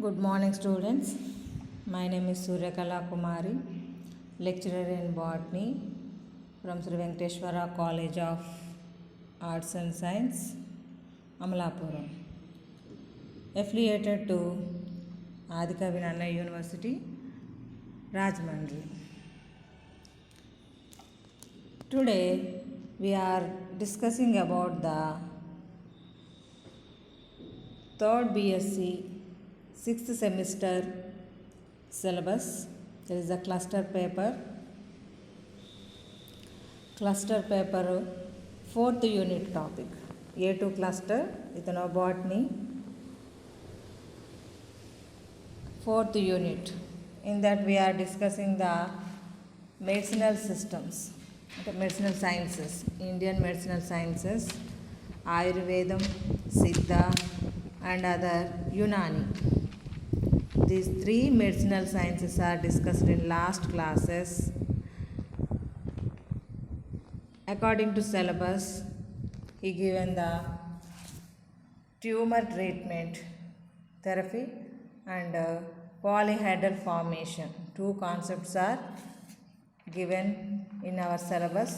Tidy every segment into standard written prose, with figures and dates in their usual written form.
Good morning, students. My name is Suryakala Kumari, lecturer in botany from Sri Venkateshwara College of Arts and Science, Amalapuram, affiliated to Adikavi Nanna University, Rajahmundry. Today we are discussing about the third BSc 6th semester syllabus. There is a cluster paper 4th unit topic, A2 cluster with botany, 4th unit. In that we are discussing the medicinal systems, medicinal sciences, Indian medicinal sciences, Ayurvedam, Siddha and other Unani. These three medicinal sciences are discussed in last classes. According to syllabus, he given the tumor treatment therapy and polyhedral formation. Two concepts are given in our syllabus.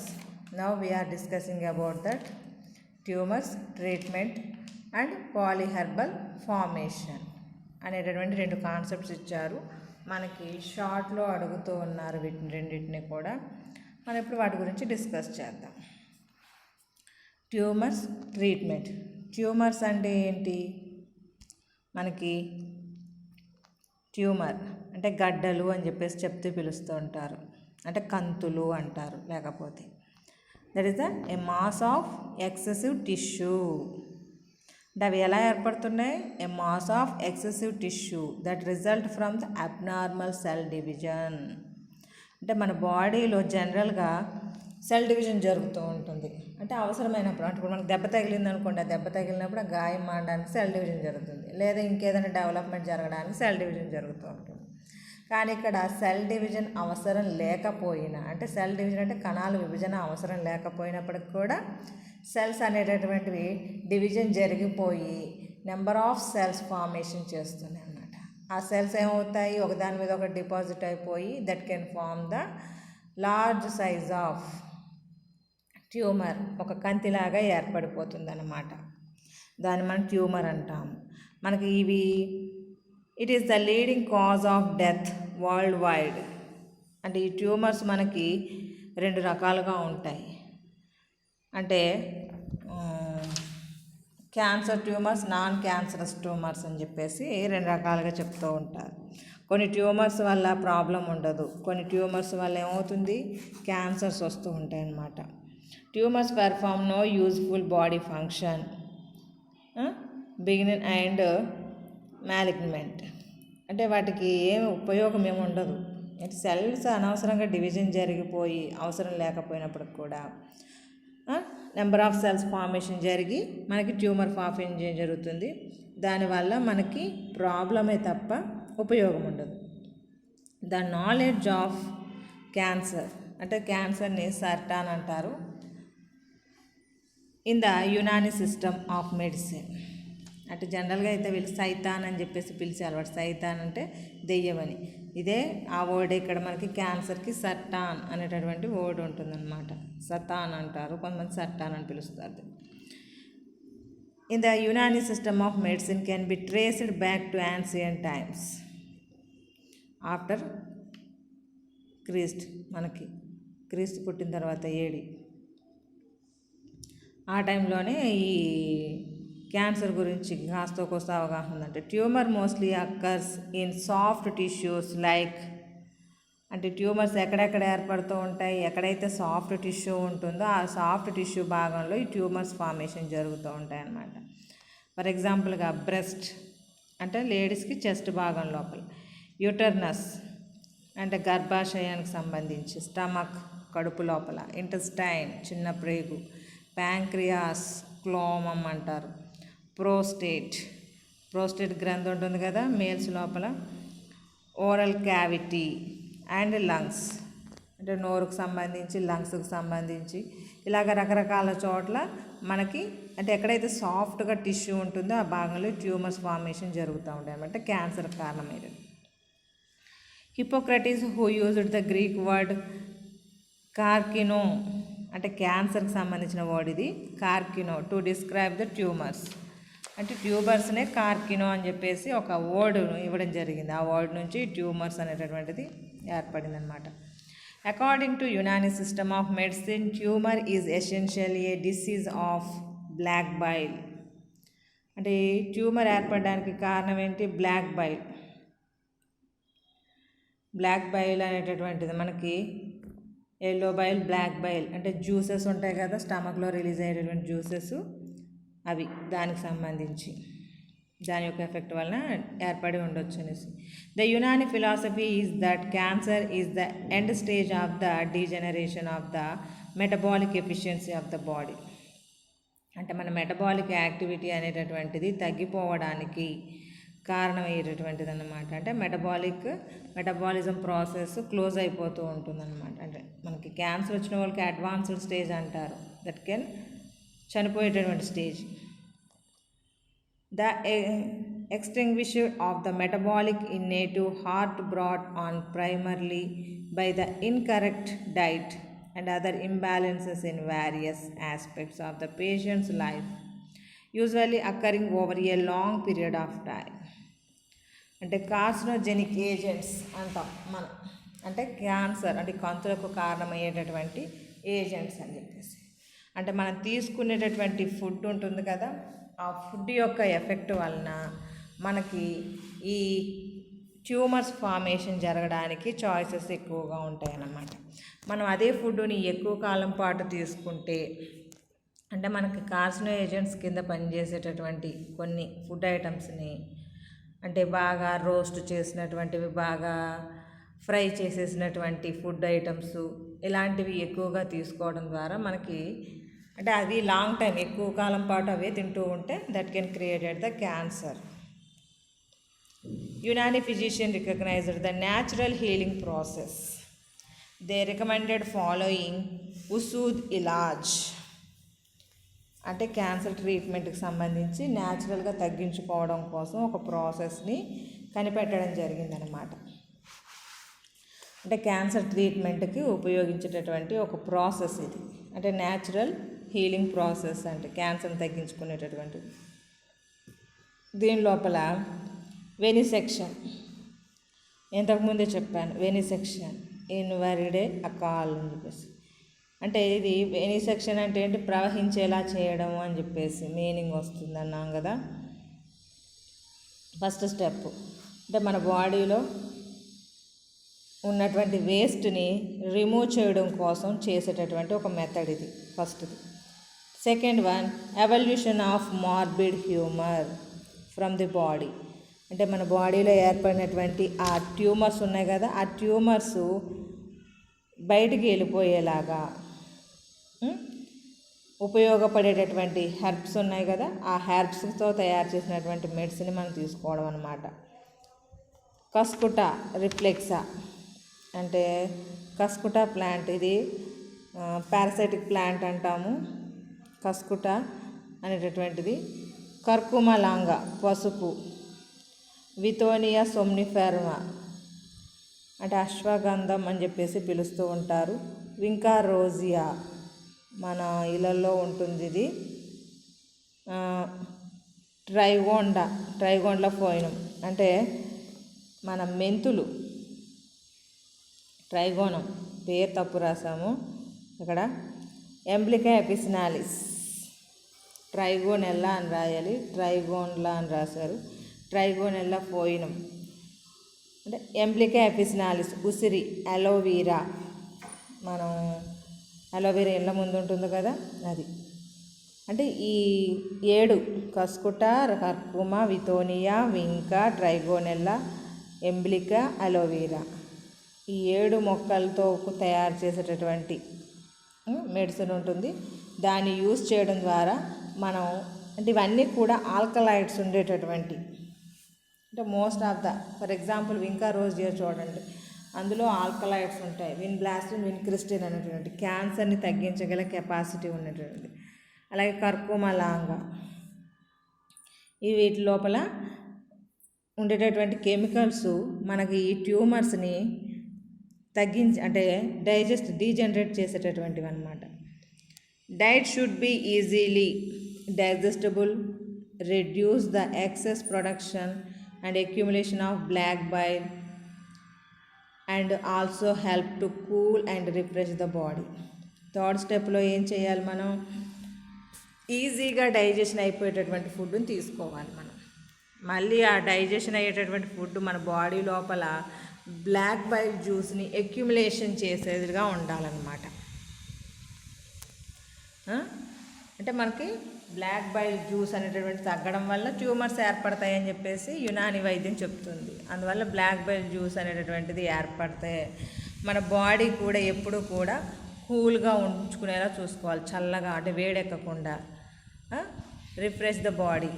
Now we are discussing about that tumors treatment and polyherbal formation అనేటటువంటి రెండు concepts ఇచ్చారు. మనకి షార్ట్లో అడుగుతూ ఉన్నారు వీటిని రెండింటిని కూడా. మనం ఇప్పుడు వాటి గురించి డిస్కస్ చేద్దాం. Tumours treatment. ట్యూమర్స్ అంటే ఏంటి? మనకి ట్యూమర్ అంటే గడ్డలు అని చెప్పేసి చెప్తూ పిలుస్తూ ఉంటారు, అంటే కంతులు అంటారు. లేకపోతే that is a mass of excessive tissue. అంటే అవి ఎలా ఏర్పడుతున్నాయి? A mass of excessive tissue that result from the abnormal cell division. అంటే మన బాడీలో జనరల్గా సెల్ డివిజన్ జరుగుతూ ఉంటుంది. అంటే అవసరమైనప్పుడు, అంటే ఇప్పుడు మనకు దెబ్బ తగిలింది అనుకోండి, ఆ దెబ్బ తగిలినప్పుడు ఆ గాయం మారడానికి సెల్ డివిజన్ జరుగుతుంది, లేదా ఇంకేదైనా డెవలప్మెంట్ జరగడానికి సెల్ డివిజన్ జరుగుతూ ఉంటుంది. కానీ ఇక్కడ సెల్ డివిజన్ అవసరం లేకపోయినా, అంటే సెల్ డివిజన్ అంటే కణాల విభజన అవసరం లేకపోయినప్పటికి కూడా సెల్స్ అనేటటువంటివి డివిజన్ జరిగిపోయి నెంబర్ ఆఫ్ సెల్స్ ఫార్మేషన్ చేస్తున్నాయి అన్నమాట. ఆ సెల్స్ ఏమవుతాయి? ఒకదాని మీద ఒక డిపాజిట్ అయిపోయి that can form the large size of tumour. ఒక కంతిలాగా ఏర్పడిపోతుంది అన్నమాట. దాన్ని మనం ట్యూమర్ అంటాము. మనకి ఇవి it is the leading cause of death world wide. అంటే ఈ ట్యూమర్స్ మనకి రెండు రకాలుగా ఉంటాయి. అంటే cancer tumours, non cancerous tumours అని చెప్పేసి రెండు రకాలుగా చెప్తూ ఉంటారు. కొన్ని ట్యూమర్స్ వల్ల ప్రాబ్లం ఉండదు, కొన్ని ట్యూమర్స్ వల్ల ఏమవుతుంది? క్యాన్సర్స్ వస్తూ ఉంటాయి అన్నమాట. Tumours perform no useful body function beginning and malignant. అంటే వాటికి ఏమి ఉపయోగం ఏమి ఉండదు. అంటే సెల్స్ అనవసరంగా డివిజన్ జరిగిపోయి అవసరం లేకపోయినప్పటికి కూడా నెంబర్ ఆఫ్ సెల్స్ ఫార్మేషన్ జరిగి మనకి ట్యూమర్ ఫార్మేషన్ జరుగుతుంది. దానివల్ల మనకి ప్రాబ్లమే తప్ప ఉపయోగం ఉండదు. ద నాలెడ్జ్ ఆఫ్ క్యాన్సర్, అంటే క్యాన్సర్ని సర్టాన్ అంటారు in the Unani system of medicine. అంటే జనరల్గా అయితే వీళ్ళు సైతాన్ అని చెప్పేసి పిలిచే అలవాటు. సైతాన్ అంటే దెయ్యమని. ఇదే ఆ వర్డ్ ఇక్కడ మనకి క్యాన్సర్కి సర్టాన్ అనేటటువంటి వర్డ్ ఉంటుందన్నమాట. సతాన్ అంటారు, కొంతమంది సర్టాన్ అని పిలుస్తారు. In the Unani system of medicine can be traced back to ancient times after Christ. మనకి క్రీస్తు పుట్టిన తర్వాత ఏడి ఆ టైంలోనే ఈ క్యాన్సర్ గురించి కాస్త కోస్త అవగాహన ఉందంటే. Tumour mostly occurs in soft tissues like, అంటే ట్యూమర్స్ ఎక్కడెక్కడ ఏర్పడుతూ ఉంటాయి? ఎక్కడైతే సాఫ్ట్ టిష్యూ ఉంటుందో ఆ సాఫ్ట్ టిష్యూ భాగంలో ఈ ట్యూమర్స్ ఫార్మేషన్ జరుగుతూ ఉంటాయి అన్నమాట. ఫర్ ఎగ్జాంపుల్గా బ్రెస్ట్ అంటే లేడీస్కి చెస్ట్ భాగం లోపల, యూటర్నస్ అంటే గర్భాశయానికి సంబంధించి, స్టమక్ కడుపు లోపల, ఇంటెస్టైన్ చిన్న ప్రేగు, ప్యాంక్రియాస్ క్లోమం అంటారు, ప్రోస్టేట్ గ్రంథి ఉంటుంది కదా మేల్స్ లోపల, ఓరల్ క్యావిటీ అండ్ లంగ్స్ అంటే నోరుకు సంబంధించి, లంగ్స్కి సంబంధించి, ఇలాగ రకరకాల చోట్ల మనకి అంటే ఎక్కడైతే సాఫ్ట్గా టిష్యూ ఉంటుందో ఆ భాగంలో ట్యూమర్స్ ఫార్మేషన్ జరుగుతూ ఉంటాయి అనమాట, క్యాన్సర్ కారణమైనది. Hippocrates who used the Greek word karkino, అంటే క్యాన్సర్కి సంబంధించిన వర్డ్ ఇది, karkino, to describe the tumours. అంటే ట్యూబర్స్నే కార్కినో అని చెప్పేసి ఒక వర్డ్ను ఇవ్వడం జరిగింది. ఆ వర్డ్ నుంచి ట్యూమర్స్ అనేటటువంటిది ఏర్పడింది అనమాట. According to Unani system of medicine, tumour is essentially a disease of black bile. అంటే ట్యూమర్ ఏర్పడడానికి కారణం ఏంటి? Black bile. బ్లాక్ బైల్ అనేటటువంటిది మనకి ఎల్లో బైల్, బ్లాక్ బైల్ అంటే జ్యూసెస్ ఉంటాయి కదా స్టమక్లో రిలీజ్ అయ్యేటటువంటి జ్యూసెస్, అవి దానికి సంబంధించి దాని యొక్క ఎఫెక్ట్ వలన ఏర్పడి ఉండొచ్చు అనేసి. The Unani philosophy is that cancer is the end stage of the degeneration of the metabolic efficiency of the body. అంటే మన మెటబాలిక్ యాక్టివిటీ అనేటటువంటిది తగ్గిపోవడానికి కారణమయ్యేటటువంటిది అన్నమాట. అంటే మెటబాలిజం ప్రాసెస్ క్లోజ్ అయిపోతూ ఉంటుందన్నమాట. అంటే మనకి క్యాన్సర్ వచ్చిన వాళ్ళకి అడ్వాన్స్డ్ స్టేజ్ అంటారు, దట్ కెన్ చనిపోయేటటువంటి stage. The extinguisher of the metabolic innate heart brought on primarily by the incorrect diet and other imbalances in various aspects of the patient's life, usually occurring over a long period of time. అంటే carcinogenic agents అంటాం మనం, అంటే cancer అంటే కంతులకు కారణమయ్యేటటువంటి agents అని చెప్పేసి. అంటే మనం తీసుకునేటటువంటి ఫుడ్ ఉంటుంది కదా, ఆ ఫుడ్ యొక్క ఎఫెక్ట్ వలన మనకి ఈ ట్యూమర్స్ ఫార్మేషన్ జరగడానికి చాయిసెస్ ఎక్కువగా ఉంటాయి అన్నమాట. మనం అదే ఫుడ్ని ఎక్కువ కాలం పాటు తీసుకుంటే, అంటే మనకి కార్సినో ఏజెంట్స్ కింద పనిచేసేటటువంటి కొన్ని ఫుడ్ ఐటమ్స్ని, అంటే బాగా రోస్ట్ చేసినటువంటివి, బాగా ఫ్రై చేసేసినటువంటి ఫుడ్ ఐటమ్స్ ఇలాంటివి ఎక్కువగా తీసుకోవడం ద్వారా మనకి, అంటే అది లాంగ్ టైం ఎక్కువ కాలం పాటు అవే తింటూ ఉంటే that can created the cancer. Unani physician recognized the natural healing process. They recommended following ఉసూద్ ఇలాజ్. అంటే క్యాన్సర్ ట్రీట్మెంట్కి సంబంధించి న్యాచురల్గా తగ్గించుకోవడం కోసం ఒక ప్రాసెస్ని కనిపెట్టడం జరిగిందనమాట. అంటే క్యాన్సర్ ట్రీట్మెంట్కి ఉపయోగించేటటువంటి ఒక ప్రాసెస్ ఇది, అంటే న్యాచురల్ హీలింగ్ ప్రాసెస్, అంటే క్యాన్సర్ని తగ్గించుకునేటటువంటి. దీని లోపల వెనిసెక్షన్, ఇంతకుముందే చెప్పాను, వెనిసెక్షన్ ఇన్వాలిడే అకాల్ అని చెప్పేసి. అంటే ఇది వెనిసెక్షన్ అంటే ఏంటి? ప్రవహించేలా చేయడం అని చెప్పేసి మీనింగ్ వస్తుంది అన్నాం కదా. ఫస్ట్ స్టెప్ అంటే మన బాడీలో ఉన్నటువంటి వేస్ట్ని రిమూవ్ చేయడం కోసం చేసేటటువంటి ఒక మెథడ్ ఇది ఫస్ట్ది. Second one, evolution of morbid humour from the body. అంటే మన బాడీలో ఏర్పడినటువంటి ఆ ట్యూమర్స్ ఉన్నాయి కదా, ఆ ట్యూమర్స్ బయటికి వెళ్ళిపోయేలాగా ఉపయోగపడేటటువంటి హెర్బ్స్ ఉన్నాయి కదా, ఆ హెర్బ్స్తో తయారు చేసినటువంటి మెడిసిన్ మనం తీసుకోవడం అన్నమాట. కస్కుటా రిఫ్లెక్సా, అంటే కస్కుటా ప్లాంట్, ఇది పారాసైటిక్ ప్లాంట్ అంటాము కస్కుటా అనేటటువంటిది. కర్కుమా లాంగా పసుపు, వితోనియా సోమ్నిఫెరమా అంటే అశ్వగంధం అని చెప్పేసి పిలుస్తూ ఉంటారు. వింకా రోజియా మన ఇళ్ళల్లో ఉంటుంది ఇది. ట్రైగోండా ఫోయినం అంటే మన మెంతులు, ట్రైగోనం పేరు తప్పు రాసాము ఇక్కడ, ఎంబ్లికా ఎపిసినాలిస్, ట్రైగోనెల్లా అని రాయాలి, ట్రైగోన్లా అని రాశారు, ట్రైగోనెల్లా ఫోయినం అంటే ఎంబ్లికా ఎపిసినాలిస్. ఉసిరి, అలోవీరా, మనం అలోవీరా ఇళ్ళ ముందు ఉంటుంది కదా అది. అంటే ఈ 7 కస్కుటా, కర్కుమా, వితోనియా, వింకా, ట్రైగోనెల్లా, ఎంబ్లికా, అలోవీరా, ఈ 7 మొక్కలతో తయారు చేసేటటువంటి మెడిసిన్ ఉంటుంది. దాన్ని యూజ్ చేయడం ద్వారా మనం, అంటే ఇవన్నీ కూడా ఆల్కలైడ్స్ ఉండేటటువంటి, అంటే most of the, for example vinca rosea చూడండి, అందులో ఆల్కలైడ్స్ ఉంటాయి. విన్బ్లాస్టిన్, విన్క్రిస్టిన్ అనేటువంటి క్యాన్సర్ని తగ్గించగల కెపాసిటీ ఉన్నటువంటి. అలాగే కర్కుమ లాంగ. ఈ వీటి లోపల ఉండేటటువంటి కెమికల్స్ మనకి ఈ ట్యూమర్స్ని తగ్గించి అంటే డీజనరేట్ చేసేటటువంటివి అన్నమాట. Diet should be easily digestible, reduce the excess production and accumulation of black bile, and also help to cool and refresh the body. Third స్టెప్లో ఏం చేయాలి, మనం ఈజీగా డైజెషన్ అయిపోయేటటువంటి ఫుడ్ని తీసుకోవాలి. మనం మళ్ళీ ఆ డైజెషన్ అయ్యేటటువంటి ఫుడ్ మన బాడీ లోపల బ్లాక్ బైల్ జ్యూస్ని అక్యుములేషన్ చేసేదిగా ఉండాలన్నమాట. అంటే మనకి బ్లాక్ బైల్ జ్యూస్ అనేటటువంటి తగ్గడం వల్ల ట్యూమర్స్ ఏర్పడతాయని చెప్పేసి యునాని వైద్యం చెప్తుంది. అందువల్ల బ్లాక్ బైల్ జ్యూస్ అనేటటువంటిది ఏర్పడితే మన బాడీ కూడా ఎప్పుడు కూడా కూల్గా ఉంచుకునేలా చూసుకోవాలి, చల్లగా అంటే వేడెక్కకుండా. రిఫ్రెష్ ద బాడీ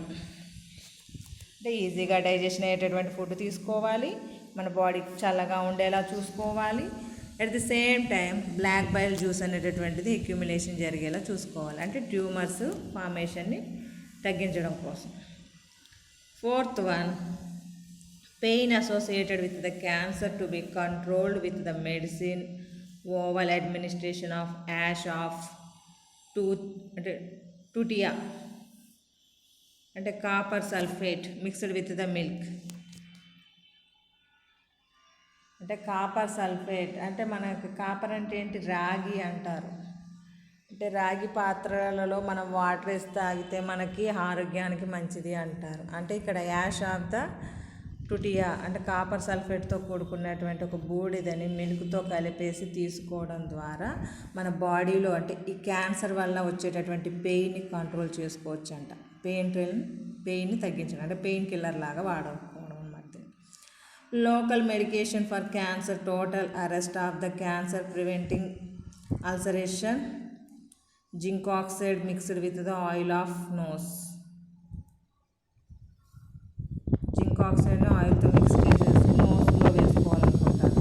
అంటే ఈజీగా డైజెషన్ అయ్యేటటువంటి ఫుడ్ తీసుకోవాలి, మన బాడీకి చల్లగా ఉండేలా చూసుకోవాలి. At the same time black bile juice అనేటటువంటిది అక్యుములేషన్ జరిగేలా చూసుకోవాలి, అంటే ట్యూమర్స్ ఫార్మేషన్ని తగ్గించడం కోసం. Fourth one, pain associated with the cancer to be controlled with the medicine oral administration of ash of టుటియా అంటే copper sulphate mixed with the milk. అంటే కాపర్ సల్ఫేట్ అంటే మనకి కాపర్ అంటే ఏంటి, రాగి అంటారు. అంటే రాగి పాత్రలలో మనం వాటర్ వేసి తాగితే మనకి ఆరోగ్యానికి మంచిది అంటారు. అంటే ఇక్కడ యాష్ ఆఫ్ ద టుటియా అంటే కాపర్ సల్ఫేట్తో కూడుకున్నటువంటి ఒక బూడిదని మిల్క్తో కలిపేసి తీసుకోవడం ద్వారా మన బాడీలో అంటే ఈ క్యాన్సర్ వల్ల వచ్చేటటువంటి పెయిన్ని కంట్రోల్ చేసుకోవచ్చు అంట. పెయిన్ని తగ్గించడం అంటే పెయిన్ కిల్లర్ లాగా వాడకోవడం అన్నమాట. Local medication for cancer, total arrest of the cancer, preventing ulceration, zinc oxide mixed with the oil of nose. Zinc ఆక్సైడ్ని ఆయిల్తో మిక్స్ చేసేసి నోస్లో వేసుకోవాలనుకుంటారు.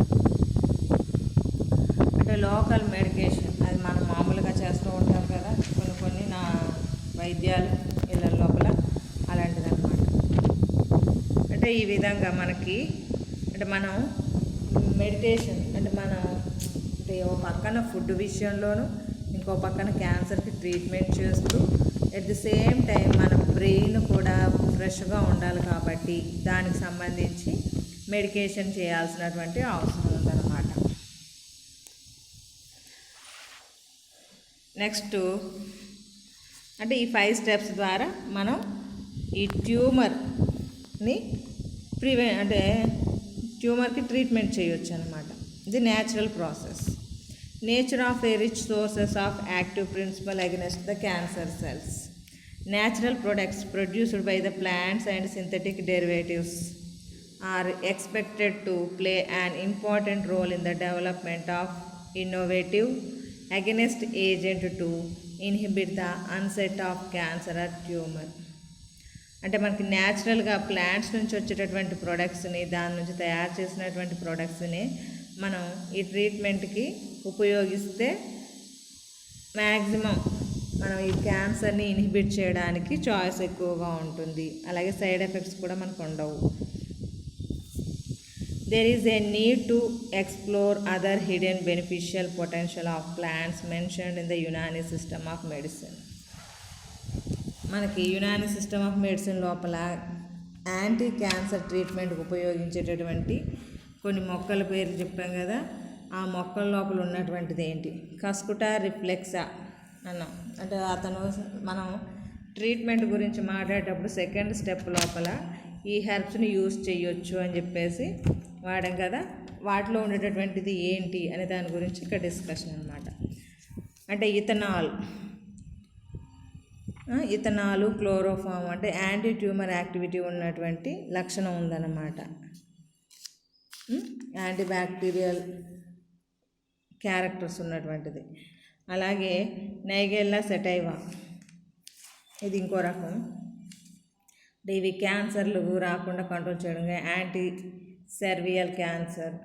అంటే లోకల్ మెడికేషన్ అది మనం మామూలుగా చేస్తూ ఉంటారు కదా కొన్ని నా వైద్యాలు ఇళ్ళ లోపల అలాంటిది అనమాట. అంటే ఈ విధంగా మనకి అంటే మనం మెడిటేషన్ అంటే మనం అంటే ఓ పక్కన ఫుడ్ విషయంలోనూ ఇంకో పక్కన క్యాన్సర్కి ట్రీట్మెంట్ చేస్తూ ఎట్ ది సేమ్ టైం మన బ్రెయిన్ కూడా ఫ్రెష్గా ఉండాలి కాబట్టి దానికి సంబంధించి మెడికేషన్ చేయాల్సినటువంటి అవసరం ఉందన్నమాట. నెక్స్ట్ అంటే ఈ 5 స్టెప్స్ ద్వారా మనం ఈ ట్యూమర్ని అంటే ట్యూమర్కి ట్రీట్మెంట్ చేయొచ్చు అన్నమాట. ఇది natural process. Nature of a rich sources of active principle against the cancer cells. Natural products produced by the plants and synthetic derivatives are expected to play an important role in the development of innovative agonist agent to inhibit the onset of cancer or tumor. అంటే మనకి న్యాచురల్గా plants నుంచి వచ్చేటటువంటి ప్రొడక్ట్స్ని దాని నుంచి తయారు చేసినటువంటి ప్రొడక్ట్స్ని మనం ఈ ట్రీట్మెంట్కి ఉపయోగిస్తే మ్యాక్సిమం మనం ఈ క్యాన్సర్ని ఇన్హిబిట్ చేయడానికి చాయిస్ ఎక్కువగా ఉంటుంది. అలాగే సైడ్ ఎఫెక్ట్స్ కూడా మనకు ఉండవు. There is a need to explore other hidden beneficial potential of plants mentioned in the Unani system of medicine. మనకి యునాని సిస్టమ్ ఆఫ్ మెడిసిన్ లోపల యాంటీ క్యాన్సర్ ట్రీట్మెంట్కి ఉపయోగించేటటువంటి కొన్ని మొక్కల పేరు చెప్పాం కదా, ఆ మొక్కల లోపల ఉన్నటువంటిది ఏంటి, కస్కుటా రిఫ్లెక్సా అన్నాం. అంటే మనం ట్రీట్మెంట్ గురించి మాట్లాడేటప్పుడు సెకండ్ స్టెప్ లోపల ఈ హెర్బ్స్ని యూజ్ చేయొచ్చు అని చెప్పేసి వాడాం కదా, వాటిలో ఉండేటటువంటిది ఏంటి అనే దాని గురించి ఇక్కడ డిస్కషన్ అనమాట. అంటే ఇథనాలు క్లోరోఫామ్ అంటే యాంటీ ట్యూమర్ యాక్టివిటీ ఉన్నటువంటి లక్షణం ఉందన్నమాట. యాంటీ బ్యాక్టీరియల్ క్యారెక్టర్స్ ఉన్నటువంటిది. అలాగే నైగెల్లా సెటైవా ఇది ఇంకో రకం. ఇవి క్యాన్సర్లు రాకుండా కంట్రోల్ చేయడం, యాంటీ సర్వియల్ క్యాన్సర్,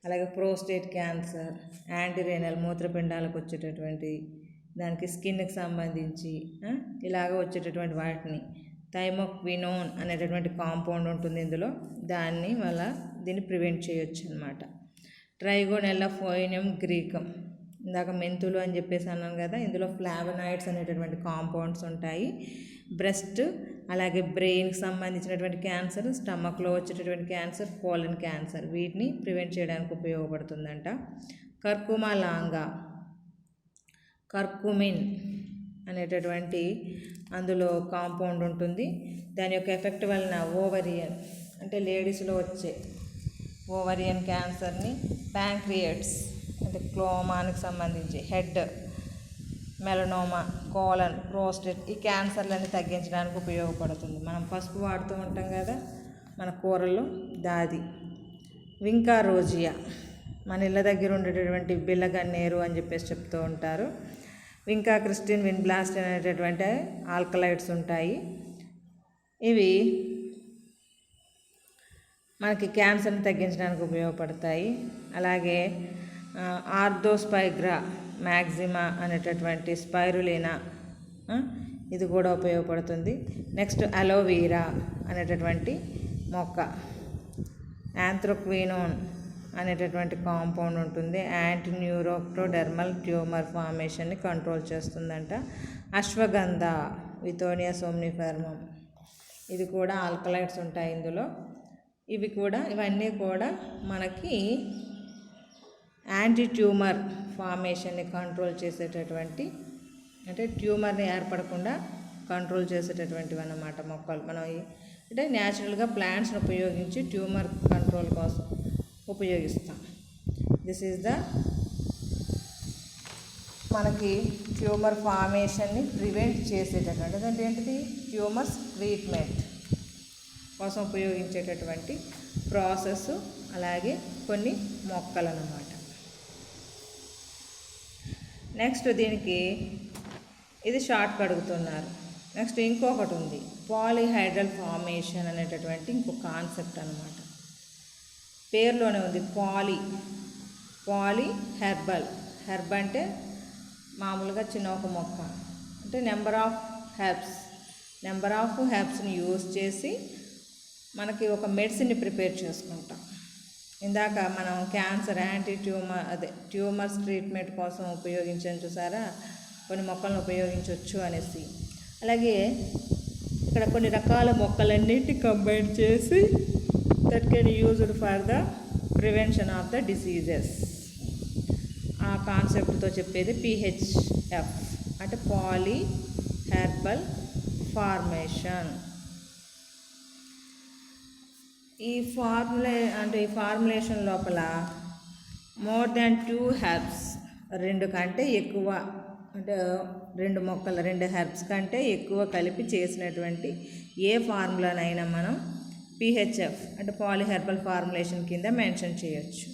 అలాగే ప్రోస్టేట్ క్యాన్సర్, యాంటీ రేనల్ మూత్రపిండాలకు వచ్చేటటువంటి దానికి స్కిన్కి సంబంధించి ఇలాగ వచ్చేటటువంటి వాటిని థైమోక్వినోన్ అనేటటువంటి కాంపౌండ్ ఉంటుంది ఇందులో, దీన్ని ప్రివెంట్ చేయొచ్చు అనమాట. ట్రైగోనెల్లా ఫోయినియం గ్రీకం, ఇందాక మెంతులు అని చెప్పేసి అన్నాను కదా, ఇందులో ఫ్లావనాయిడ్స్ అనేటటువంటి కాంపౌండ్స్ ఉంటాయి. బ్రెస్ట్ అలాగే బ్రెయిన్కి సంబంధించినటువంటి క్యాన్సర్, స్టమక్లో వచ్చేటటువంటి క్యాన్సర్, కోలన్ క్యాన్సర్, వీటిని ప్రివెంట్ చేయడానికి ఉపయోగపడుతుందంట. కర్కుమా లాంగా, కర్కుమిన్ అనేటటువంటి అందులో కాంపౌండ్ ఉంటుంది. దాని యొక్క ఎఫెక్ట్ వలన ఓవరియన్ అంటే లేడీస్లో వచ్చే ఓవరియన్ క్యాన్సర్ని, ప్యాంక్రియాట్స్ అంటే క్లోమానికి సంబంధించి, హెడ్, మెలనోమా, కోలన్, ప్రోస్టేట్, ఈ క్యాన్సర్లని తగ్గించడానికి ఉపయోగపడుతుంది. మనం పసుపు వాడుతూ ఉంటాం కదా మన కూరల్లో, దాది. వింకా రోజియా, మన ఇళ్ళ దగ్గర ఉండేటటువంటి బిల్లగన్నేరు అని చెప్పేసి చెప్తూ ఉంటారు. వింకా క్రిస్టిన్, విన్బ్లాస్ట్ అనేటటువంటి ఆల్కలైడ్స్ ఉంటాయి. ఇవి మనకి క్యాన్సర్ని తగ్గించడానికి ఉపయోగపడతాయి. అలాగే ఆర్థోస్పైగ్రా మ్యాక్సిమా అనేటటువంటి స్పైరులినా, ఇది కూడా ఉపయోగపడుతుంది. నెక్స్ట్ అలోవీరా అనేటటువంటి మొక్క, యాంథ్రోక్వినోన్ అనేటటువంటి కాంపౌండ్ ఉంటుంది. యాంటీ న్యూరోక్టోడెర్మల్ ట్యూమర్ ఫార్మేషన్ని కంట్రోల్ చేస్తుందంట. అశ్వగంధ, విథోనియా సోమ్నిఫెర్మం, ఇది కూడా ఆల్కలైడ్స్ ఉంటాయి ఇందులో. ఇవన్నీ కూడా మనకి యాంటీ ట్యూమర్ ఫార్మేషన్ని కంట్రోల్ చేసేటటువంటి, అంటే ట్యూమర్ని ఏర్పడకుండా కంట్రోల్ చేసేటటువంటివి అన్నమాట మొక్కలు. మనం అంటే న్యాచురల్గా ప్లాంట్స్ని ఉపయోగించి ట్యూమర్ కంట్రోల్ కోసం ఉపయోగిస్తాం. దిస్ ఈజ్ మనకి ట్యూమర్ ఫార్మేషన్ని ప్రివెంట్ చేసేటటువంటి, అంటే ఏంటిది, ట్యూమర్స్ ట్రీట్మెంట్ కోసం ఉపయోగించేటటువంటి ప్రాసెస్. అలాగే కొన్ని మొక్కలు అన్నమాట. నెక్స్ట్ దీనికి ఇది షార్ట్ అడుగుతున్నారు. నెక్స్ట్ ఇంకొకటి ఉంది, పాలీహైడ్రల్ ఫార్మేషన్ అనేటటువంటి ఇంకో కాన్సెప్ట్ అన్నమాట. పేరులోనే ఉంది పాలీ హెర్బల్. హెర్బ్ అంటే మామూలుగా చిన్న ఒక మొక్క, అంటే నెంబర్ ఆఫ్ హెర్బ్స్ని యూజ్ చేసి మనకి ఒక మెడిసిన్ని ప్రిపేర్ చేసుకుంటాం. ఇందాక మనం క్యాన్సర్, ట్యూమర్స్ ట్రీట్మెంట్ కోసం ఉపయోగించాను చూసారా, కొన్ని మొక్కలను ఉపయోగించవచ్చు అనేసి. అలాగే ఇక్కడ కొన్ని రకాల మొక్కలన్నింటినీ కంబైన్ చేసి that can used for the prevention of the diseases, ఆ కాన్సెప్ట్తో చెప్పేది PHF, అంటే పాలీ హెర్బల్ ఫార్మేషన్. ఈ ఫార్ములేషన్ లోపల మోర్ దాన్ 2 హెర్బ్స్, 2 కంటే ఎక్కువ, అంటే 2 మొక్కలు 2 హెర్బ్స్ కంటే ఎక్కువ కలిపి చేసినటువంటి ఏ ఫార్ములానైనా మనం PHF అంటే పాలీహెర్బల్ ఫార్ములేషన్ కింద మెన్షన్ చేయొచ్చు.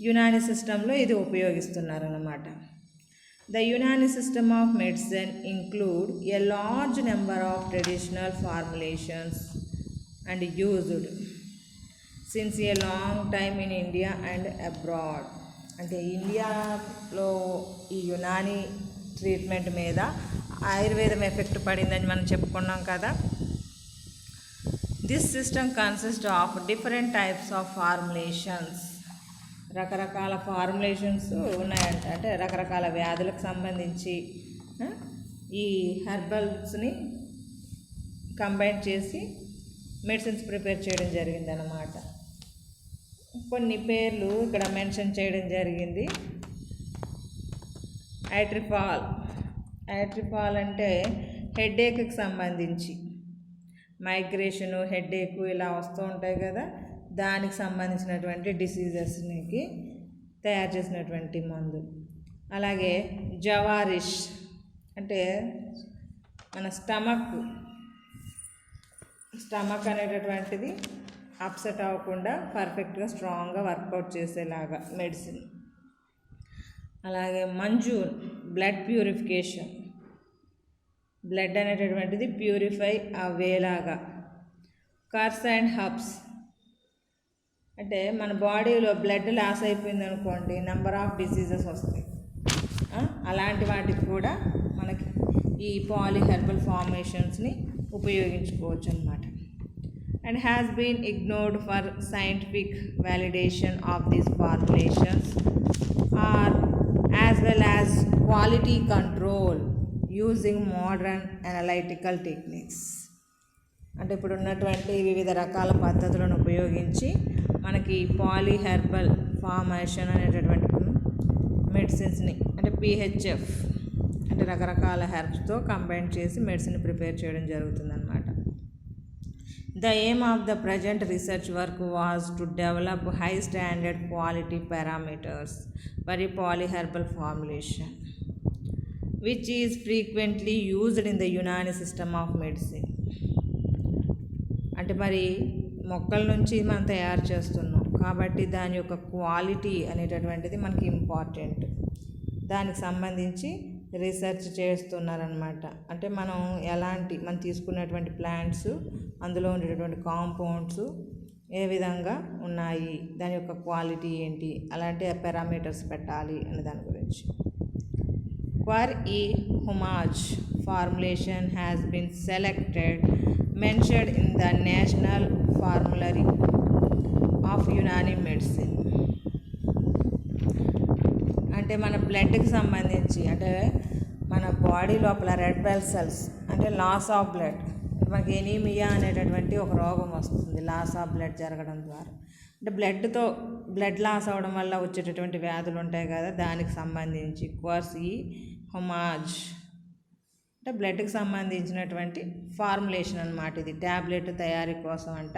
యునాని సిస్టంలో ఇది ఉపయోగిస్తున్నారన్నమాట. The Unani system of medicine include a large number of traditional formulations and used since a long time in India and abroad. అంటే ఇండియాలో ఈ యునాని ట్రీట్మెంట్ మీద ఆయుర్వేదం ఎఫెక్ట్ పడిందని మనం చెప్పుకున్నాం కదా. This system consist of different types of formulations, రకరకాల ఫార్ములేషన్స్ ఉన్నాయంట. అంటే రకరకాల వ్యాధులకు సంబంధించి ఈ హెర్బల్స్ని కంబైన్ చేసి మెడిసిన్స్ ప్రిపేర్ చేయడం జరిగిందన్నమాట. కొన్ని పేర్లు ఇక్కడ మెన్షన్ చేయడం జరిగింది. ఐట్రిఫాల్ అంటే హెడేక్కి సంబంధించి, మైగ్రేషను, హెడేకు ఇలా వస్తూ ఉంటాయి కదా, దానికి సంబంధించినటువంటి డిసీజెస్కి తయారు చేసినటువంటి మందు. అలాగే జవారిష్ అంటే మన స్టమక్ అనేటటువంటిది అప్సెట్ అవ్వకుండా పర్ఫెక్ట్గా స్ట్రాంగ్గా వర్కౌట్ చేసేలాగా మెడిసిన్. అలాగే మంజూర్ బ్లడ్ ప్యూరిఫికేషన్, బ్లడ్ అనేటటువంటిది ప్యూరిఫై అవ్వేలాగా. కర్స్ అండ్ హబ్స్ అంటే మన బాడీలో బ్లడ్ లాస్ అయిపోయింది అనుకోండి, నెంబర్ ఆఫ్ డిసీజెస్ వస్తాయి. అలాంటి వాటికి కూడా మనకి ఈ పాలీహెర్బల్ ఫార్మేషన్స్ని ఉపయోగించుకోవచ్చు అన్నమాట. And has been ignored for scientific validation of these formulations are as well as quality control using modern analytical techniques. అంటే ఇప్పుడు ఉన్నటువంటి వివిధ రకాల పద్ధతులను ఉపయోగించి మనకి పాలీహెర్బల్ ఫార్మేషన్ అనేటటువంటి మెడిసిన్స్ని అంటే పిహెచ్ఎఫ్ అంటే రకరకాల హెర్బ్స్తో కంబైన్ చేసి మెడిసిన్ ప్రిపేర్ చేయడం జరుగుతుందన్నమాట. The aim of the present research work was to develop high standard quality parameters for a polyherbal formulation, which is frequently used in the Unani system of medicine. అంటే మరి మొక్కల నుంచి మనం తయారు చేస్తున్నాం కాబట్టి దాని యొక్క క్వాలిటీ అనేటటువంటిది మనకి ఇంపార్టెంట్. దానికి సంబంధించి రీసెర్చ్ చేస్తున్నారనమాట. అంటే మనం తీసుకున్నటువంటి ప్లాంట్స్ అందులో ఉండేటటువంటి కాంపౌండ్స్ ఏ విధంగా ఉన్నాయి, దాని యొక్క క్వాలిటీ ఏంటి, అలాంటి పారామీటర్స్ పెట్టాలి అనే దాని గురించి. క్వార్ ఈ హుమాజ్ formulation has been selected mentioned in the National Formulary of Unani Medicine. అంటే మన బ్లడ్కి సంబంధించి అంటే మన బాడీ లోపల రెడ్ బ్లడ్ సెల్స్ అంటే లాస్ ఆఫ్ బ్లడ్, మనకి ఎనీమియా అనేటటువంటి ఒక రోగం వస్తుంది లాస్ ఆఫ్ బ్లడ్ జరగడం ద్వారా. అంటే బ్లడ్ లాస్ అవ్వడం వల్ల వచ్చేటటువంటి వ్యాధులు ఉంటాయి కదా, దానికి సంబంధించి కోర్స్ ఈ హొమాజ్ అంటే బ్లడ్కి సంబంధించినటువంటి ఫార్ములేషన్ అన్నమాట. ఇది ట్యాబ్లెట్ తయారీ కోసం అంట.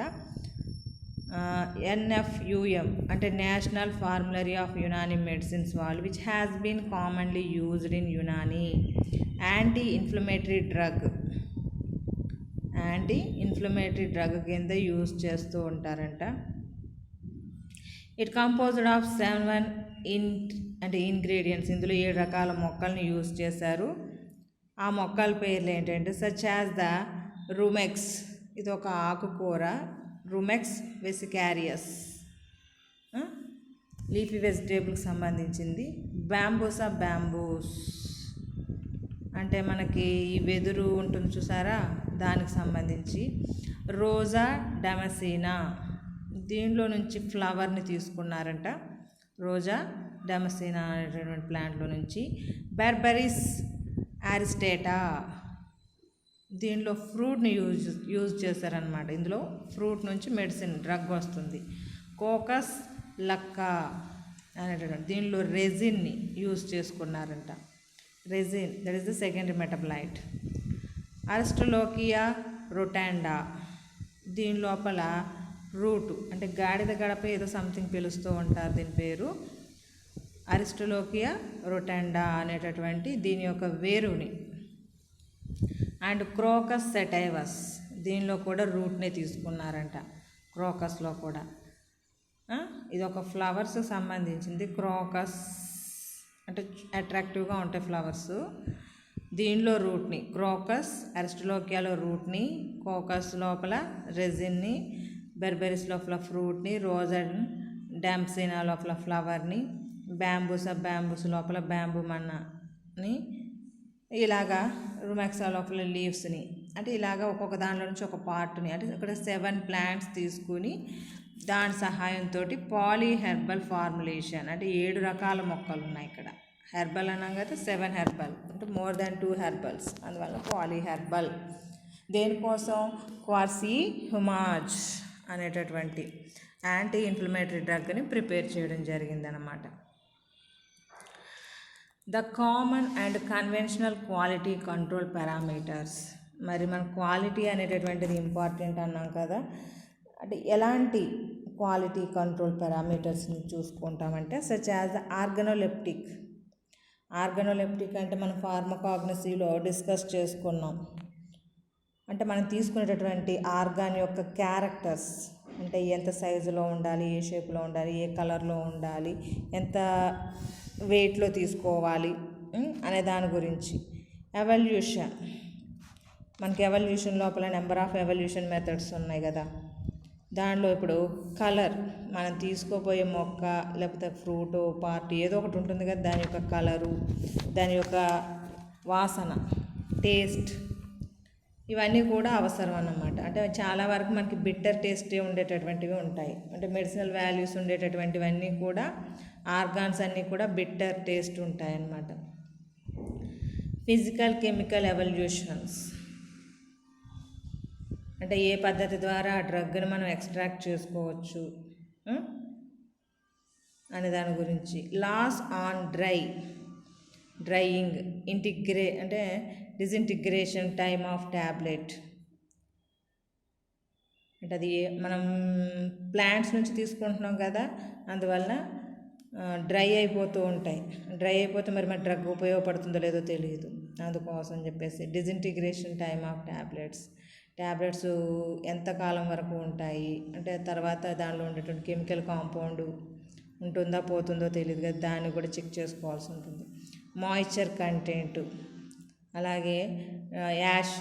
NFUM అంటే national formulary of Unani medicines వాళ్ళు which has been commonly used in Unani anti inflammatory drug కింద యూజ్ చేస్తూ ఉంటారంట. It composed of 7 ingredients. ఇందులో 7 రకాల మొక్కల్ని యూజ్ చేశారు. ఆ మొక్కల పేర్లు ఏంటంటే సచ్ యాజ్ ద రుమెక్స్, ఇది ఒక ఆకుకూర, రుమెక్స్ వెసికారియస్ లీఫీ వెజిటేబుల్కి సంబంధించింది. బ్యాంబూసా బ్యాంబూస్ అంటే మనకి ఈ వెదురు ఉంటుంది చూసారా, దానికి సంబంధించి. రోజా డమసీనా, దీనిలో నుంచి ఫ్లవర్ని తీసుకున్నారంట, రోజా డమసీనా అనేటటువంటి ప్లాంట్లో నుంచి. బెర్బెరిస్ అరిస్టేటా, దీనిలో ఫ్రూట్ని యూజ్ చేశారనమాట. ఇందులో ఫ్రూట్ నుంచి మెడిసిన్ డ్రగ్ వస్తుంది. కోకస్ లక్కా అనేటటువంటి దీనిలో రెజిన్ని యూజ్ చేసుకున్నారంట. Resin that is the secondary metabolite. Aristolochia rotunda, దీని లోపల రూట్ అంటే గాడిద గడప ఏదో సంథింగ్ పిలుస్తూ ఉంటారు, దీని పేరు అరిస్టోలోకియా రొటాండా అనేటటువంటి దీని యొక్క వేరుని. అండ్ క్రోకస్ సెటైవస్, దీనిలో కూడా రూట్నే తీసుకున్నారంట, క్రోకస్లో కూడా. ఇది ఒక ఫ్లవర్స్ సంబంధించింది. క్రోకస్ అంటే అట్రాక్టివ్గా ఉంటాయి ఫ్లవర్స్, దీనిలో రూట్ని క్రోకస్, అరిస్టోలోకియాలో రూట్ని, కోకస్ లోపల రెజిన్ని, బెర్బెరిస్ లోపల ఫ్రూట్ని, రోజా డాంప్సినా లోపల ఫ్లవర్ని, బ్యాంబూస్ లోపల బ్యాంబూ మన్నాని, ఇలాగా రుమెక్సా లోపల లీవ్స్ని. అంటే ఇలాగా ఒక్కొక్క దానిలో నుంచి ఒక పార్ట్ని అంటే ఇక్కడ 7 ప్లాంట్స్ తీసుకుని దాని సహాయంతో పాలీహెర్బల్ ఫార్ములేషన్ అంటే 7 రకాల మొక్కలు ఉన్నాయి ఇక్కడ. హెర్బల్ అనగా 7 హెర్బల్ అంటే మోర్ దాన్ 2 హెర్బల్స్, అందువల్ల పాలీహెర్బల్. దేనికోసం క్వార్సీ హుమాజ్ అనేటటువంటి యాంటీ ఇన్ఫ్లమేటరీ డ్రగ్ని ప్రిపేర్ చేయడం జరిగిందనమాట. The common and conventional quality control parameters. మరి మన క్వాలిటీ అనేటటువంటిది ఇంపార్టెంట్ అన్నాం కదా, అంటే ఎలాంటి క్వాలిటీ కంట్రోల్ పారామీటర్స్ని చూసుకుంటామంటే సచ్ యాజ్ ఆర్గనోలెప్టిక్ అంటే మనం ఫార్మకాగ్నసీలో డిస్కస్ చేసుకున్నాం. అంటే మనం తీసుకునేటటువంటి ఆర్గాన్ యొక్క క్యారెక్టర్స్ అంటే ఎంత సైజులో ఉండాలి, ఏ షేప్లో ఉండాలి, ఏ కలర్లో ఉండాలి, ఎంత వెయిట్లో తీసుకోవాలి అనే దాని గురించి. ఎవల్యూషన్, మనకి ఎవల్యూషన్ లోపల నెంబర్ ఆఫ్ ఎవల్యూషన్ మెథడ్స్ ఉన్నాయి కదా, దానిలో ఇప్పుడు కలర్, మనం తీసుకోబోయే మొక్క లేకపోతే ఫ్రూట్ పార్ట్ ఏదో ఒకటి ఉంటుంది కదా, దాని యొక్క కలరు, దాని యొక్క వాసన, టేస్ట్, ఇవన్నీ కూడా అవసరం అన్నమాట. అంటే చాలా వరకు మనకి బిట్టర్ టేస్టే ఉండేటటువంటివి ఉంటాయి. అంటే మెడిసినల్ వాల్యూస్ ఉండేటటువంటివన్నీ కూడా ఆర్గాన్స్ అన్నీ కూడా బిట్టర్ టేస్ట్ ఉంటాయి అన్నమాట. ఫిజికల్ కెమికల్ ఎవల్యూషన్స్ అంటే ఏ పద్ధతి ద్వారా ఆ డ్రగ్ని మనం ఎక్స్ట్రాక్ట్ చేసుకోవచ్చు అనే దాని గురించి. లాస్ ఆన్ డ్రైయింగ్, అంటే డిసింటిగ్రేషన్ టైమ్ ఆఫ్ ట్యాబ్లెట్, అంటే అది మనం ప్లాంట్స్ నుంచి తీసుకుంటున్నాం కదా, అందువల్ల డ్రై అయిపోతూ ఉంటాయి. డ్రై అయిపోతే మరి డ్రగ్ ఉపయోగపడుతుందో లేదో తెలియదు, అందుకోసం చెప్పేసి డిసింటిగ్రేషన్ టైమ్ ఆఫ్ ట్యాబ్లెట్స్ ఎంతకాలం వరకు ఉంటాయి అంటే తర్వాత దానిలో ఉండేటువంటి కెమికల్ కాంపౌండ్ ఉంటుందా పోతుందో తెలియదు కదా, దాన్ని కూడా చెక్ చేసుకోవాల్సి ఉంటుంది. మాయిశ్చర్ కంటెంట్, అలాగే యాష్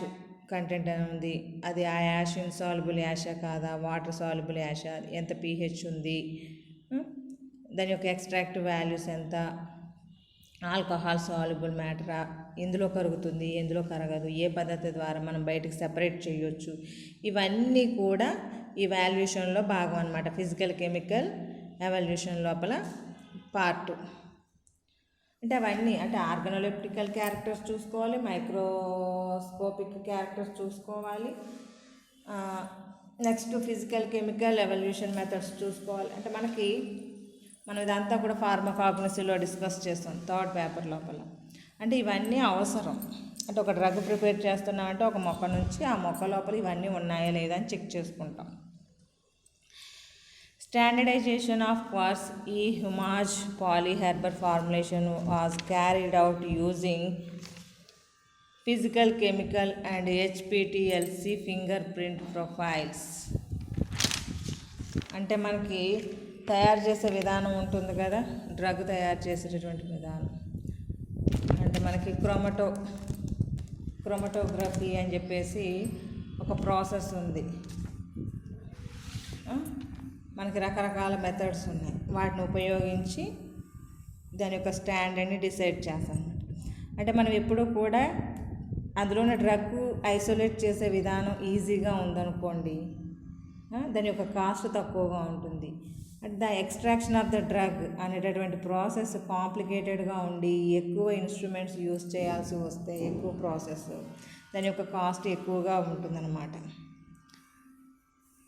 కంటెంట్ అని ఉంది, అది ఆ యాష్ ఇన్సాల్యుబుల్ యాషా కాదా, వాటర్ సాల్యుబుల్ యాషా, ఎంత pH ఉంది, దాని యొక్క ఎక్స్ట్రాక్టివ్ వాల్యూస్ ఎంత, ఆల్కహాల్ సాల్యుబుల్ మ్యాటరా, ఎందులో కరుగుతుంది ఎందులో కరగదు, ఏ పద్ధతి ద్వారా మనం బయటకు సెపరేట్ చేయొచ్చు, ఇవన్నీ కూడా ఈ వాల్యుయేషన్లో భాగం అన్నమాట. ఫిజికల్ కెమికల్ ఎవల్యూషన్ లోపల పార్ట్. అంటే అవన్నీ అంటే ఆర్గనోలెప్టికల్ క్యారెక్టర్స్ చూసుకోవాలి, మైక్రోస్కోపిక్ క్యారెక్టర్స్ చూసుకోవాలి, next physical chemical evolution methods చూసుకోవాలి. అంటే మనం ఇదంతా కూడా ఫార్మకాగ్నసీలో డిస్కస్ చేస్తాం 3rd పేపర్ లోపల. అంటే ఇవన్నీ అవసరం. అంటే ఒక డ్రగ్ ప్రిపేర్ చేస్తున్నామంటే ఒక మొక్క నుంచి ఆ మొక్క లోపల ఇవన్నీ ఉన్నాయా లేదా అని చెక్ చేసుకుంటాం. Standardization of quasi-homage polyhedral formulation was carried out using physical, chemical and HPLC fingerprint profiles. అంటే మనకి తయారు చేసే విధానం ఉంటుంది కదా, డ్రగ్ తయారు చేసేటటువంటి విధానం. అంటే మనకి క్రోమటోగ్రఫీ అని చెప్పేసి ఒక ప్రాసెస్ ఉంది. మనకి రకరకాల మెథడ్స్ ఉన్నాయి, వాటిని ఉపయోగించి దాని యొక్క స్టాండర్డ్ని డిసైడ్ చేస్తాం. అంటే మనం ఎప్పుడూ కూడా అందులోని డ్రగ్ ఐసోలేట్ చేసే విధానం ఈజీగా ఉందనుకోండి, దాని యొక్క కాస్ట్ తక్కువగా ఉంటుంది. అంటే the extraction of the drug అనేటటువంటి ప్రాసెస్ కాంప్లికేటెడ్గా ఉండి ఎక్కువ ఇన్స్ట్రుమెంట్స్ యూజ్ చేయాల్సి వస్తే ఎక్కువ ప్రాసెస్, దాని యొక్క కాస్ట్ ఎక్కువగా ఉంటుందన్నమాట.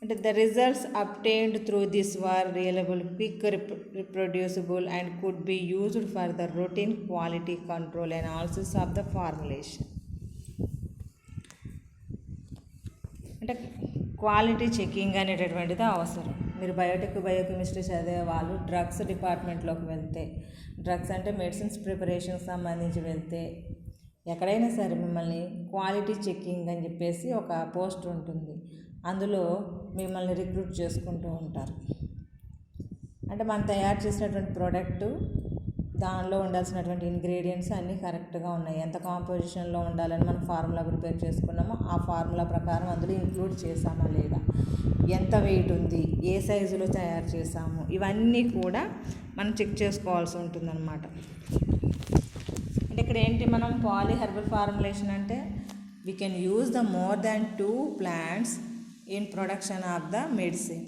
అంటే the results obtained through this were reliable, quick, reproducible and could be used for the routine quality control analysis of the formulation. అంటే క్వాలిటీ చెకింగ్ అనేటటువంటిది అవసరం. మీరు బయోకెమిస్ట్రీ చదివే వాళ్ళు డ్రగ్స్ డిపార్ట్మెంట్లోకి వెళ్తే, డ్రగ్స్ అంటే మెడిసిన్స్ ప్రిపరేషన్కి సంబంధించి వెళ్తే ఎక్కడైనా సరే మిమ్మల్ని క్వాలిటీ చెకింగ్ అని చెప్పేసి ఒక పోస్ట్ ఉంటుంది, అందులో మిమ్మల్ని రిక్రూట్ చేసుకుంటూ ఉంటారు. అంటే మనం తయారు చేసినటువంటి ప్రోడక్టు దానిలో ఉండాల్సినటువంటి ఇంగ్రీడియంట్స్ అన్నీ కరెక్ట్గా ఉన్నాయి, ఎంత కాంపోజిషన్లో ఉండాలని మనం ఫార్ములా ప్రిపేర్ చేసుకున్నామో ఆ ఫార్ములా ప్రకారం అందులో ఇంక్లూడ్ చేసామా లేదా, ఎంత వెయిట్ ఉంది, ఏ సైజులో తయారు చేసాము, ఇవన్నీ కూడా మనం చెక్ చేసుకోవాల్సి ఉంటుందన్నమాట. అంటే ఇక్కడ ఏంటి, మనం పాలీహెర్బల్ ఫార్ములేషన్ అంటే we can use the more than 2 plants in production of the medicine.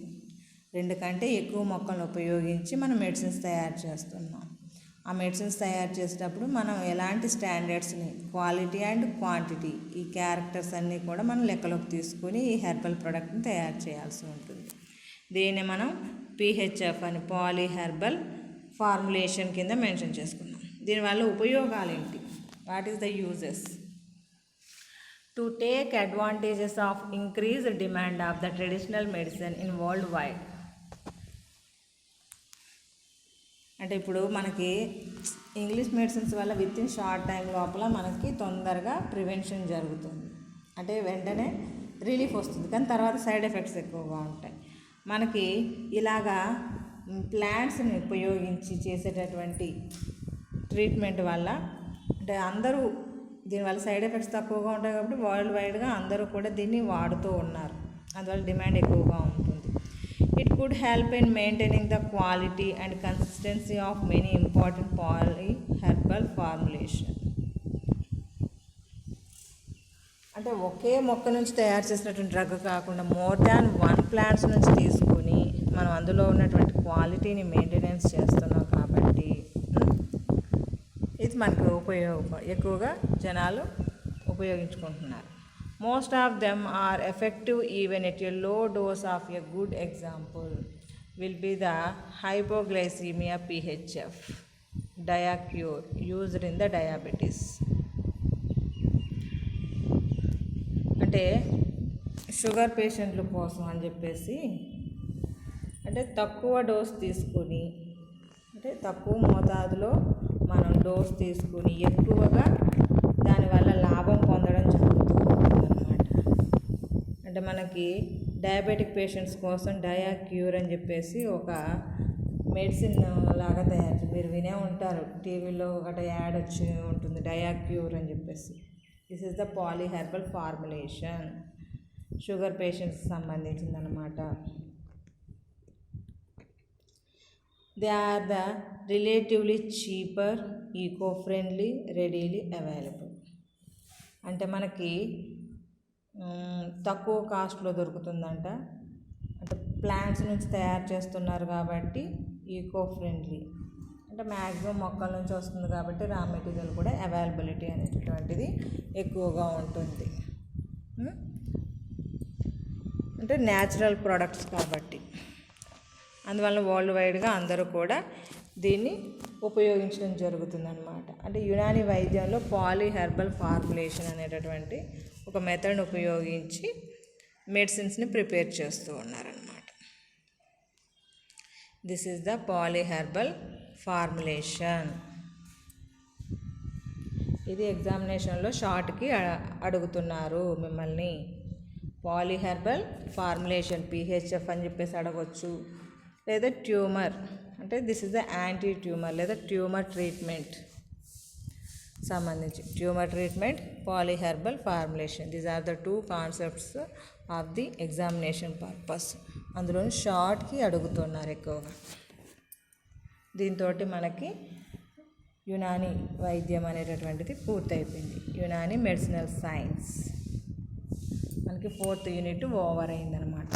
2 కంటే ఎక్కువ మొక్కలను ఉపయోగించి మనం మెడిసిన్స్ తయారు చేస్తున్నాం. ఆ మెడిసిన్స్ తయారు చేసేటప్పుడు మనం ఎలాంటి స్టాండర్డ్స్ని, క్వాలిటీ అండ్ క్వాంటిటీ, ఈ క్యారెక్టర్స్ అన్నీ కూడా మనం లెక్కలోకి తీసుకొని ఈ హెర్బల్ ప్రోడక్ట్ని తయారు చేయాల్సి ఉంటుంది. దీన్ని మనం PHF అని పాలీహెర్బల్ ఫార్ములేషన్ కింద మెన్షన్ చేసుకున్నాం. దీనివల్ల ఉపయోగాలు ఏంటి, what is the uses? To take advantages of increased demand of the traditional medicine in worldwide. అంటే ఇప్పుడు మనకి ఇంగ్లీష్ మెడిసిన్స్ వల్ల విత్ ఇన్ షార్ట్ టైం లోపల మనకి తొందరగా ప్రివెన్షన్ జరుగుతుంది, అంటే వెంటనే రిలీఫ్ వస్తుంది, కానీ తర్వాత సైడ్ ఎఫెక్ట్స్ ఎక్కువగా ఉంటాయి. మనకి ఇలాగా ప్లాంట్స్ని ఉపయోగించి చేసేటటువంటి ట్రీట్మెంట్ వల్ల అంటే అందరూ దీనివల్ల సైడ్ ఎఫెక్ట్స్ తక్కువగా ఉంటాయి కాబట్టి వరల్డ్ వైడ్గా అందరూ కూడా దీన్ని వాడుతూ ఉన్నారు, అందువల్ల డిమాండ్ ఎక్కువగా ఉంటుంది. could help in maintaining the quality and consistency of many important polyherbal formulation. అంటే ఒకే మొక్క నుంచి తయారు చేసినటువంటి డ్రగ్ కాకుండా మోర్ దాన్ 1 ప్లాంట్స్ నుంచి తీసుకుని మనం అందులో ఉన్నటువంటి క్వాలిటీని మెయింటెనెన్స్ చేస్తున్నాం కాబట్టి ఇది మనకు ఎక్కువగా జనాలు ఉపయోగించుకుంటున్నారు. Most of them are effective even at a low dose of a good example will be the hypoglycaemia PHF Diacure used in the diabetes. అంటే షుగర్ పేషెంట్ల కోసం అని చెప్పేసి అంటే తక్కువ డోస్ తీసుకుని అంటే తక్కువ మోతాదులో మనం డోస్ తీసుకుని ఎక్కువగా దానివల్ల లాభం పొందడం జరుగుతూ ఉంటుందన్నమాట. అంటే మనకి డయాబెటిక్ పేషెంట్స్ కోసం డయాక్యూర్ అని చెప్పేసి ఒక మెడిసిన్ లాగా తయారు, మీరు వినే ఉంటారు, టీవీలో ఒకటి యాడ్ వచ్చి ఉంటుంది డయాక్యూర్ అని చెప్పేసి. This is the polyherbal formulation, sugar పేషెంట్స్కి సంబంధించిందనమాట. They are the relatively cheaper, eco friendly, readily available. అంటే మనకి తక్కువ కాస్ట్లో దొరుకుతుందంట. అంటే ప్లాంట్స్ నుంచి తయారు చేస్తున్నారు కాబట్టి ఈకో ఫ్రెండ్లీ, అంటే మ్యాక్సిమం మొక్కల నుంచి వస్తుంది కాబట్టి రా మెటీరియల్ కూడా అవైలబిలిటీ అనేటటువంటిది ఎక్కువగా ఉంటుంది. అంటే న్యాచురల్ ప్రొడక్ట్స్ కాబట్టి అందువల్ల వరల్డ్ వైడ్గా అందరూ కూడా దీన్ని ఉపయోగించడం జరుగుతుందన్నమాట. అంటే యునాని వైద్యంలో పాలీహెర్బల్ ఫార్ములేషన్ అనేటటువంటి ఒక మెథడ్ని ఉపయోగించి మెడిసిన్స్ని ప్రిపేర్ చేస్తూ ఉన్నారన్నమాట. This is the polyherbal formulation. ఇది ఎగ్జామినేషన్లో షార్ట్కి అడుగుతున్నారు మిమ్మల్ని. పాలీహెర్బల్ ఫార్ములేషన్ PHF అని చెప్పేసి అడగవచ్చు, లేదా ట్యూమర్ అంటే this is the anti tumour లేదా ట్యూమర్ ట్రీట్మెంట్ సంబంధించి tumour treatment, polyherbal formulation. These are the 2 concepts of the examination purpose. అందులో షార్ట్కి అడుగుతున్నారు ఎక్కువగా. దీంతో మనకి యునాని వైద్యం అనేటటువంటిది పూర్తయిపోయింది. యునాని మెడిసినల్ సైన్స్ మనకి 4th యూనిట్ ఓవర్ అయిందనమాట.